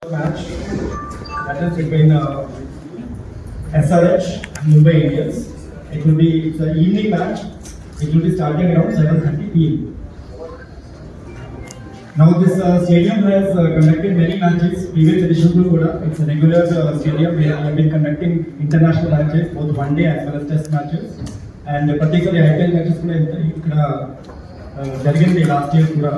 match that is between SRH Mumbai Indians. It's an evening match. It will be starting around 7:30 p.m. Now this stadium has conducted many matches. Previous edition to Kuda. It's a regular stadium where we have been conducting international matches, both one day as well as test matches, and particularly IPL matches kuda జరిగింది last year kuda.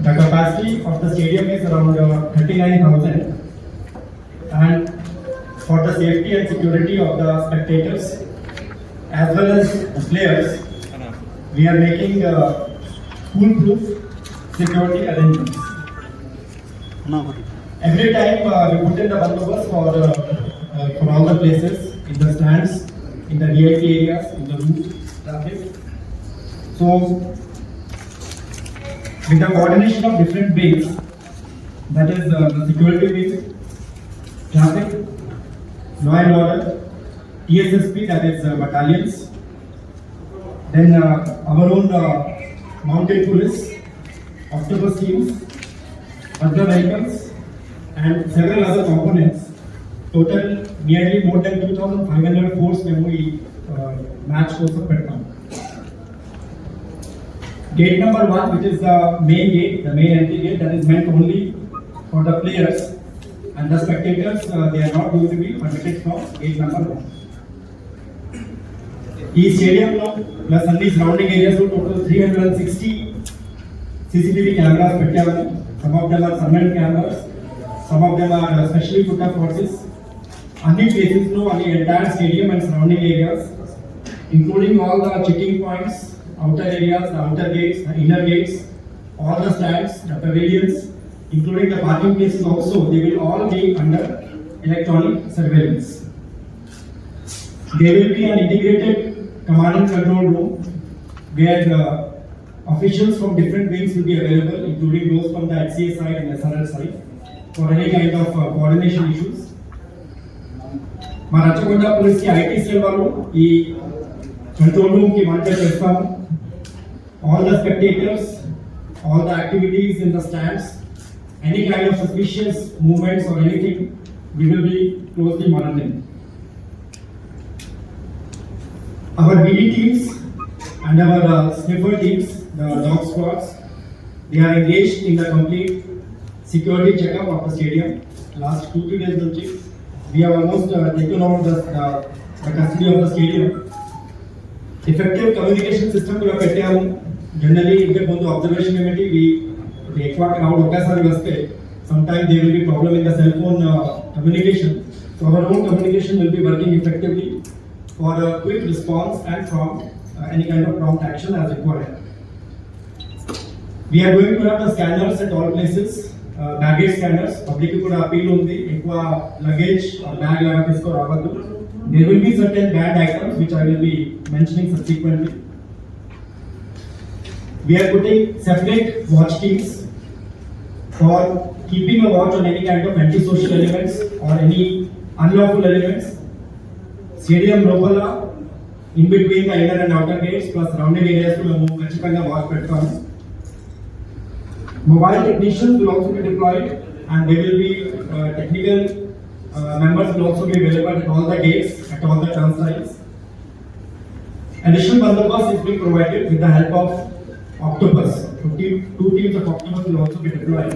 The capacity of the stadium is around 39,000, and for the safety and security of the spectators as well as the players, we are making foolproof security arrangements. Every time we put in the bandobast for all the places, in the stands, in the VIP areas, in the roof traffic. So with the coordination of different wings, that is the security wing, traffic, law and order, TSSP, that is battalions, then our own mounted police, octopus teams, other vehicles, and several other components. Total nearly more than 2,500 force memory match force of Petcom. Gate number 1, which is the main gate, the main entry gate, that is meant only for the players, and the spectators, they are not going to be permitted from gate number 1. This stadium plus all the surrounding areas, so total 360 CCTV cameras పెట్టామని. Some of them are permanent cameras, some of them are specially put up forces. అన్ని places లో అన్ని entire stadium and surrounding areas, including all the checking points, outer areas, the outer gates, the inner gates, all the stands, the pavilions, including the parking places also, they will all be under electronic surveillance. There will be an integrated command and control room where the officials from different wings will be available, including those from the HCA side and SRL side, for any kind of coordination issues. మా Rachakonda police కి IT cell వాళ్ళు ఈ control room కి monitor చేస్తాము. All the spectators, all the activities in the stands, any kind of suspicious movements or anything, we will be closely monitoring. Our BD teams and our sniffer teams, the dog squads, they are engaged in the complete security checkup of the stadium. Last 2-3 days nunchi, we have almost taken over the custody of the stadium. Effective communication system కూడా పెట్టాము. Generally, ఇంతకు ముందు observation ఏమిటి, ఎక్కువ crowd ఒకేసారి వస్తే sometimes there will be problem in the cell phone communication. So our own communication will be working effectively for a quick response and from any kind of prompt action as required. We are going to have the scanners at all places, baggage scanners. Public కూడా appeal ఉంది, ఎక్కువ luggage or bag లాగా తీసుకురావద్దు. There will be certain banned items which I will be mentioning subsequently. We are putting separate watch teams for keeping a watch on any kind of antisocial elements or any unlawful elements. Stadium lopala, in between the inner and outer gates plus surrounding areas to move ఖచ్చితంగా watch పెడతాము. Mobile technicians will also be deployed, and there will be technical members will also be available at all the gates, at all the turnstiles. Additional bandobast is being provided with the help of octopus. Two teams of octopus will also be deployed.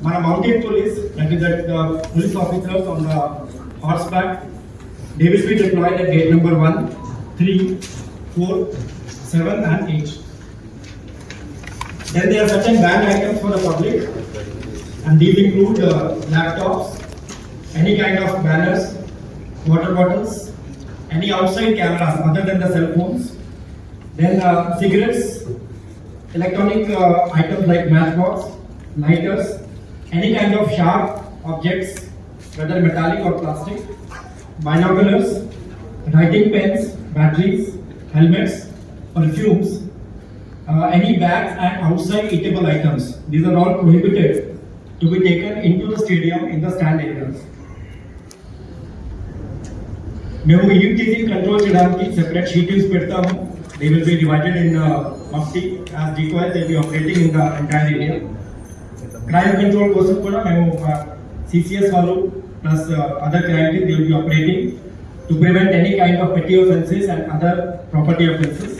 My mounted police, that is that the police officers on the horseback, they will be deployed at gate number 1, 3, 4, 7 and 8. Then there are certain banned items for the public, and these include laptops, any kind of banners, water bottles, any outside cameras other than the cell phones, then cigarettes, electronic items like matchbox, lighters, any kind of sharp objects, whether metallic or plastic, binoculars, writing pens, batteries, helmets, perfumes, any bags and outside eatable items. These are all prohibited to be taken into the stadium in the stand areas. మేము unit teasing control చేయడానికి separate sheet teams పెడతాము. They will be divided in mufti as decoys. They will be operating in the entire area. Crime control కోసం కూడా మేము CCS వాళ్ళు plus other crime team they will be operating to prevent any kind of petty offences and other property offences.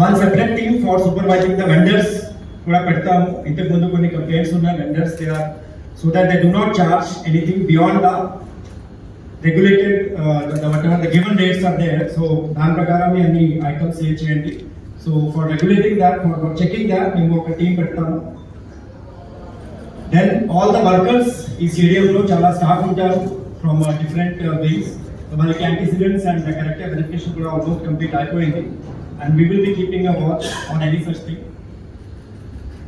One separate team for supervising the vendors కూడా పెడతాము. ఇంతకు ముందు కొన్ని complaints ఉన్న vendors they are so that they do not charge anything beyond the regulated whatever the given rates are there. So దాని ప్రకారం అన్ని items sale చేయండి. So for regulating that for checking that మేము ఒక టీం పెడతాము. Then all the workers ఈ స్టేడియంలో చాలా స్టాఫ్ ఉంటారు ఫ్రమ్ డిఫరెంట్ వింగ్స్. మనకి యాంటీసిడెంట్స్ అండ్ కరెక్ట్ వెరిఫికేషన్ కూడా ఆల్మోస్ట్ కంప్లీట్ అయిపోయింది. And we will be keeping a watch on any such thing.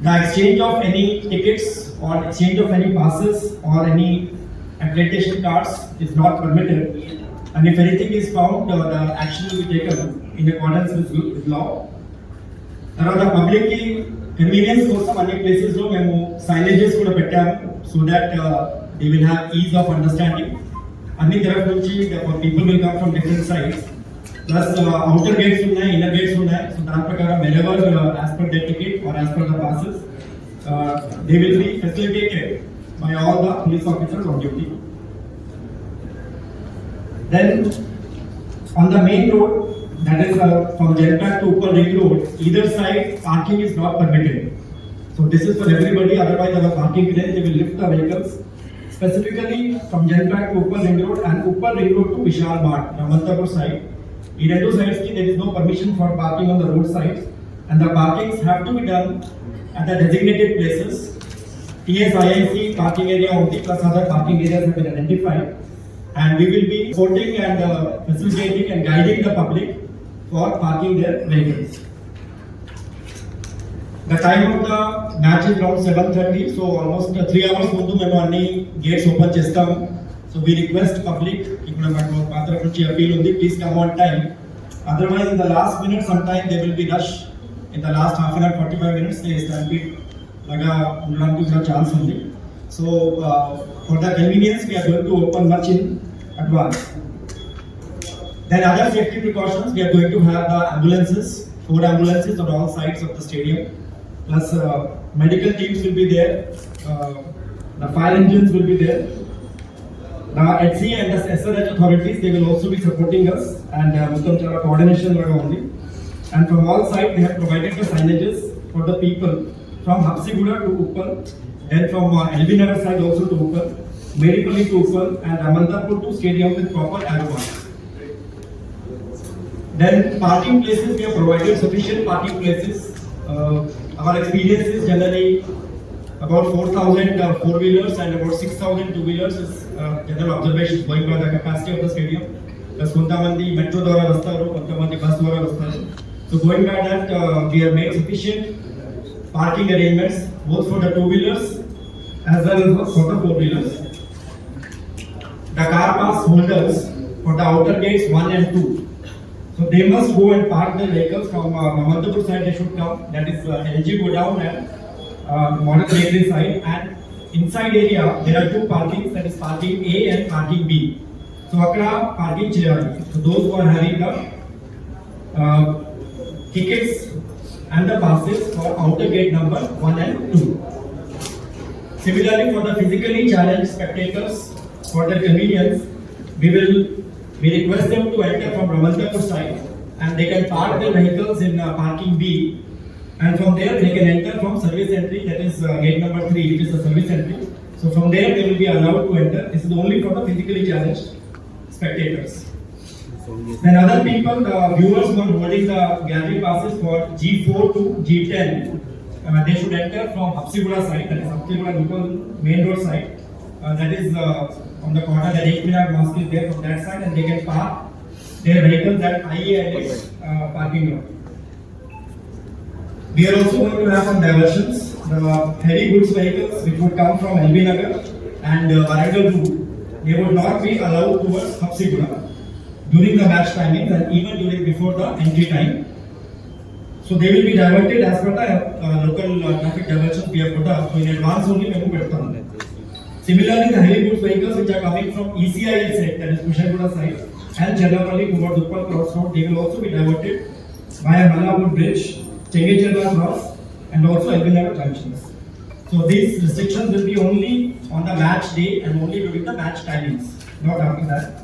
The exchange of any tickets or exchange of any passes or any accreditation cards is not permitted, and if anything is found, the action will be taken in accordance with law. Tarvata public ki convenience kosam anni places lo memu signages kuda pettamu so that they will have ease of understanding. Anni tarafu nunchi people will come from different sides. Plus outer gates unnai, inner gates unnai. So dani prakaram wherever as per their ticket or as per the passes, they will be facilitated by all the police officers on duty. Then on the main road, that is from Genpact to Uppal Ring Road, either side parking is not permitted. So this is for everybody. Otherwise, our parking crane they will lift the vehicles. Specifically from Genpact to Uppal Ring Road and Uppal Ring Road to Vishal Mart, Ramantapur side. In two sides, there is no permission for parking on the road sides, and the parkings have to be done at the designated places. TSIIC parking area only plus other parking areas have been identified, and we will be supporting and facilitating and guiding the public for parking their vehicles. The time of the match is around 7:30, so almost 3 hours ముందు మేము అన్ని gates open చేస్తాము. So we request public, ఇప్పుడు మనకు పాత్ర నుంచి appeal ఉంది, please come on time. Otherwise in the last minute sometime there will be rush. In the last half an hour 45 minutes there is stampede laga ఉండడానికి కూడా chance ఉంది. So for the convenience we are going to open much in advance. Then other safety precautions, we are going to have the ambulances, 4 ambulances on all sides of the stadium, plus medical teams will be there, the fire engines will be there. The HC and the SRH authorities, they will also be supporting us, and Muttam chala coordination laga undi. And from all sides they have provided the signages for the people from Hapsiguda to Uppal, then from LB Nagar side also to Uppal, Medipalli to Uppal, and Ramantapur to stadium with proper arrow marks. Then parking places, we have provided sufficient parking places. Our experience is generally about 4,000 four-wheelers and about 6,000 two-wheelers is general observations going by the capacity of the stadium. Plus kontamandi metro dwara vastaru, kontamandi bus dwara vastaru. So going by that, we have made sufficient parking arrangements both for the two-wheelers as well as for the four-wheelers. The car pass holders for the outer gates 1 and 2. So they must go and park their vehicles from Ramantapur side. They should come. That is LG go down and Modern Bakery side. And inside area there are 2 parkings. That is parking A and parking B. So akkada parking cheyali. So those who are having the tickets and the passes for outer gate number 1 and 2. Similarly, for the physically challenged spectators, for their convenience, we request them to enter from Ramantapur side, and they can park their vehicles in parking B, and from there they can enter from service entry, that is gate number 3, which is the service entry. So from there they will be allowed to enter. This is only for the physically challenged spectators. Then other people, the viewers who are holding the gallery passes for G4 to G10, they should enter from Hapsiguda side, that is Hapsiguda local main road side. That is on the corner, the 8-minute mosque is there from that side, and they can park their vehicles at IALS parking lot. We are also going to have some diversions. The heavy goods vehicles which would come from LB Nagar and Warangal route, they would not be allowed towards Hapsiguda during the match timings and even during before the entry time. So they will be diverted as per the local traffic diversions we have put up. So in advance only we have put. Similarly, the heavy goods vehicles which are coming from ECIL side, that is Kusharguda side, and Chellapalli towards Uppal Cross Road, they will also be diverted via Mallapur Bridge, Chengechella Cross, and also Elginnagar junctions. So these restrictions will be only on the match day and only during the match timings, not after that.